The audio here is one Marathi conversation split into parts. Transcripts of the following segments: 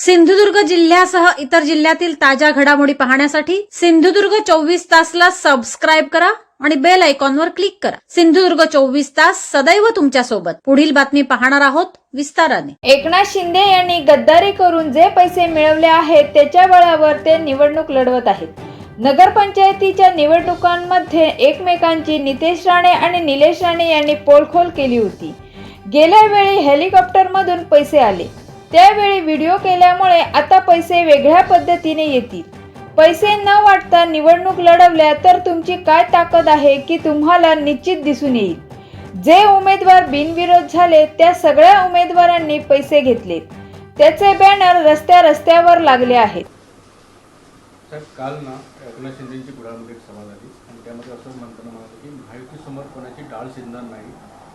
सिंधुदुर्ग जिल्ह्यासह इतर जिल्ह्यातील ताज्या घडामोडी पाहण्यासाठी सिंधुदुर्ग 24 तासला सबस्क्राइब करा आणि बेल आयकॉनवर क्लिक करा। सिंधुदुर्ग 24 तास सदैव तुमच्या सोबत। पुढील बातमी पाहणार आहोत विस्ताराने। एकनाथ शिंदे यांनी गद्दारी करून जे पैसे मिळवले आहेत त्याच्या बळावर ते निवडणूक लढवत आहेत। नगरपंचायतीच्या निवडणुकांमध्ये एकमेकांची नितेश राणे आणि निलेश राणे यांनी पोलखोल केली होती। गेल्या वेळी हेलिकॉप्टरमधून पैसे आले, त्यावेळी व्हिडिओ केल्यामुळे आता पैसे वेगळ्या पद्धतीने येतील। पैसे न वाटता निवडणूक लढवल्या तर तुमची काय ताकद आहे की तुम्हाला निश्चित दिसून येईल। जे उमेदवार बिनविरोध झाले त्या सगळ्या उमेदवारांनी पैसे घेतले, त्याचे बॅनर रस्त्यावर लागले आहेत। साहेब, काल ना एकनाथ शिंदेची कुडाळमध्ये एक सभा झाली आणि त्यामध्ये असं म्हणताना म्हणाले की महायुती समोर कोणाची डाळ शिजणार नाही।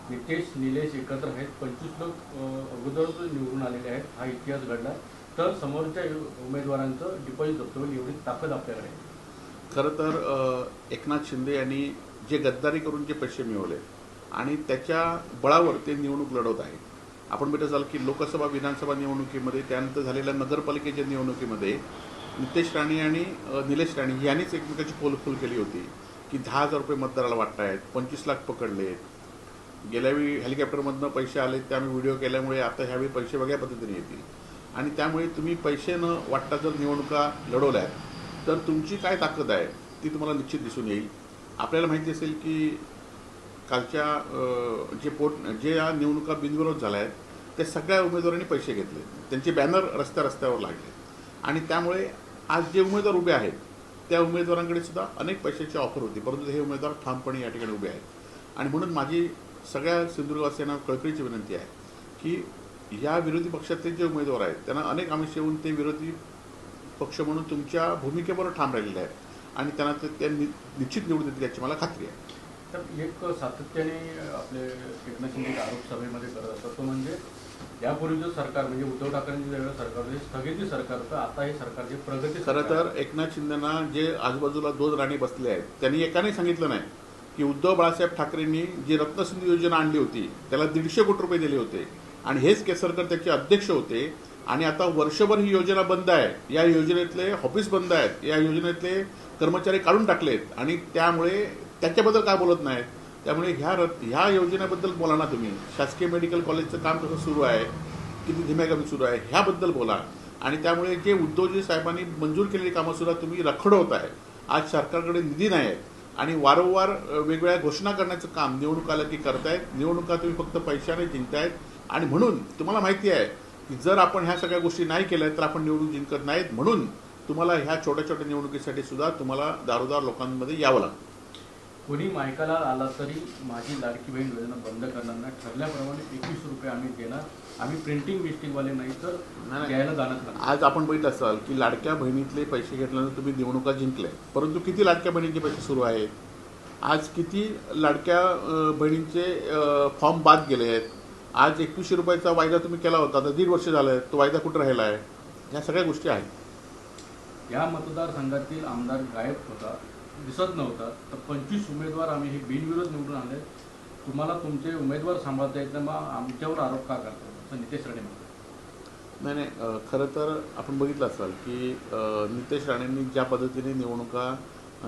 नितेश निलेश एकत्र आहेत, 25 लोक अगोदर निवडून आलेले आहेत, हा इतिहास घडला तर समोरच्या उमेदवारांचं डिपॉझिट जप्त होईल एवढी ताकद आपल्याकडे आहे। खरं तर एकनाथ शिंदे यांनी जे गद्दारी करून जे पैसे मिळवले आणि त्याच्या बळावर ते निवडणूक लढवत आहेत। आपण भेटत असाल की लोकसभा विधानसभा निवडणुकीमध्ये त्यानंतर झालेल्या नगरपालिकेच्या निवडणुकीमध्ये नितेश राणे आणि निलेश राणे यांनीच एकमेकाची पोलखोल केली होती की 10,000 रुपये मतदाराला वाटतायत, 25 लाख पकडले। गेल्यावेळी हेलिकॉप्टरमधनं पैसे आले, ते आम्ही व्हिडिओ केल्यामुळे आता ह्यावेळी पैसे वेगळ्या पद्धतीने येतील आणि त्यामुळे तुम्ही पैसे न वाटता जर निवडणुका लढवल्या तर तुमची काय ताकद आहे ती तुम्हाला निश्चित दिसून येईल। आपल्याला माहिती असेल की कालच्या जे या निवडणुका बिनविरोध झाल्या आहेत त्या सगळ्या उमेदवारांनी पैसे घेतले, त्यांचे बॅनर रस्त्यावर लागले आणि त्यामुळे आज जे उमेदवार उभे आहेत त्या उमेदवारांकडे सुद्धा अनेक पैशाची ऑफर होती, परंतु हे उमेदवार ठामपणे या ठिकाणी उभे आहेत। आणि म्हणून माझी सगळ्या सिंधुदुर्गवासियांना कळकळीची विनंती आहे की या विरोधी पक्षातले जे उमेदवार आहेत त्यांना अनेक आमिष येऊन ते विरोधी पक्ष म्हणून तुमच्या भूमिकेवर ठाम राहिलेले आहेत आणि त्यांना ते निश्चित निवडून देतील याची मला खात्री आहे। तर एक सातत्याने आपले एकनाथ शिंदे आरोप सभेमध्ये करत असतात तो म्हणजे यापूर्वीचं सरकार म्हणजे उद्धव ठाकरेंचं वेगळं सरकार होते, स्थगिती सरकार होतं, आता हे सरकारची प्रगती। खरं तर एकनाथ शिंदेना जे आजूबाजूला 2 राणे बसले आहेत त्यांनी एकाने सांगितलं नाही की उद्धव बाळासाहेब ठाकरेंनी जी रत्नसिंधू योजना आणली होती त्याला 150 कोटी रुपये दिले होते आणि हेच केसरकर त्याचे अध्यक्ष होते आणि आता वर्षभर ही योजना बंद आहे, या योजनेतले ऑफिस बंद आहेत, या योजनेतले कर्मचारी काढून टाकलेत आणि त्यामुळे त्याच्याबद्दल काय बोलत नाहीत। त्यामुळे ह्या योजनेबद्दल बोला ना तुम्ही। शासकीय मेडिकल कॉलेजचं काम कसं सुरू आहे, किती धीम्यागती सुरू आहे ह्याबद्दल बोला आणि त्यामुळे जे उद्धवजी साहेबांनी मंजूर केलेली कामंसुद्धा तुम्ही रखडवत आहे। आज सरकारकडे निधी नाही आहे आणि वारंवार वेगवेगळ्या घोषणा करण्याचं काम निवडणूक आलं की करतायत। निवडणुका तुम्ही फक्त पैशाने जिंकतायत आणि म्हणून तुम्हाला माहिती आहे की जर आपण ह्या सगळ्या गोष्टी नाही केल्या तर आपण निवडणूक जिंकत नाहीत। म्हणून तुम्हाला ह्या छोट्या छोट्या निवडणुकीसाठी सुद्धा तुम्हाला दारोदार लोकांमध्ये यावं लागतं। कोणी मायकाला आला तरी माझी लाडकी बहीण योजना बंद करणार नाही, ठरल्याप्रमाणे 21 रुपये आम्ही देणार, आम्ही प्रिंटिंग मिस्टेकवाले नाही तर द्यायला जाणार नाही। आज आपण बघितलं असाल की लाडक्या बहिणीतले पैसे घेतल्यानंतर तुम्ही निवडणुका जिंकले, परंतु किती लाडक्या बहिणींचे पैसे सुरू आहेत? आज किती लाडक्या बहिणींचे फॉर्म बाद गेले आहेत? आज 21 रुपयाचा वायदा तुम्ही केला होता, आता 1.5 वर्ष झालं आहे, तो वायदा कुठं राहिला आहे? ह्या सगळ्या गोष्टी आहेत। या मतदारसंघातील आमदार गायब होता, दिसत नव्हता, तर 25 उमेदवार आम्ही हे बिनविरोध निवडून आणले, तुम्हाला तुमचे उमेदवार सांभाळता येत नाही, मग आमच्यावर आरोप का करतो असं नितेश राणे म्हणतात। नाही, खरं तर आपण बघितलं असाल की नितेश राणेंनी ज्या पद्धतीने निवडणुका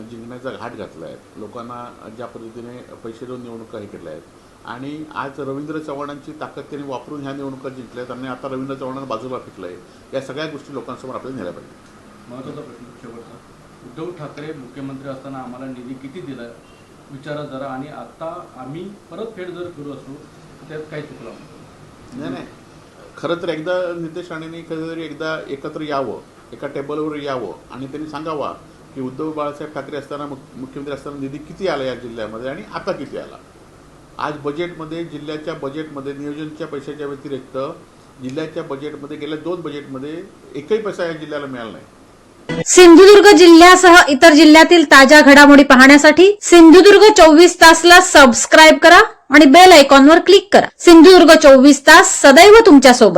जिंकण्याचा घाट घातला आहे, लोकांना ज्या पद्धतीने पैसे देऊन निवडणुका हे केल्या आहेत आणि आज रवींद्र चव्हाणांची ताकद त्यांनी वापरून ह्या निवडणुका जिंकल्या आहेत आणि आता रवींद्र चव्हाणांना बाजूला फेकलं आहे, या सगळ्या गोष्टी लोकांसमोर आपल्याला नेल्या पाहिजे। महत्त्वाचा प्रश्न शेवटचा, उद्धव ठाकरे मुख्यमंत्री असताना आम्हाला निधी किती दिला विचारा जरा, आणि आता आम्ही परतफेड जर करू असू तर त्यात काय चुकलं? नाही, खरं तर एकदा नितेश राणेंनी कधीतरी एकदा एकत्र यावं, एका टेबलवर यावं आणि त्यांनी सांगावा की उद्धव बाळासाहेब ठाकरे असताना मुख्यमंत्री असताना निधी किती आला या जिल्ह्यामध्ये आणि आता किती आला। आज बजेटमध्ये, जिल्ह्याच्या बजेटमध्ये नियोजनच्या पैशाच्या व्यतिरिक्त जिल्ह्याच्या बजेटमध्ये गेल्या 2 बजेटमध्ये एकही पैसा या जिल्ह्याला मिळाला नाही। सिंधुदुर्ग जिल्ह्यासह इतर जिल्ह्यातील ताज्या घडामोडी पाहण्यासाठी सिंधुदुर्ग 24 तासला सबस्क्राइब करा आणि बेल आयकॉनवर क्लिक करा। सिंधुदुर्ग 24 तास सदैव तुमच्या सोबत।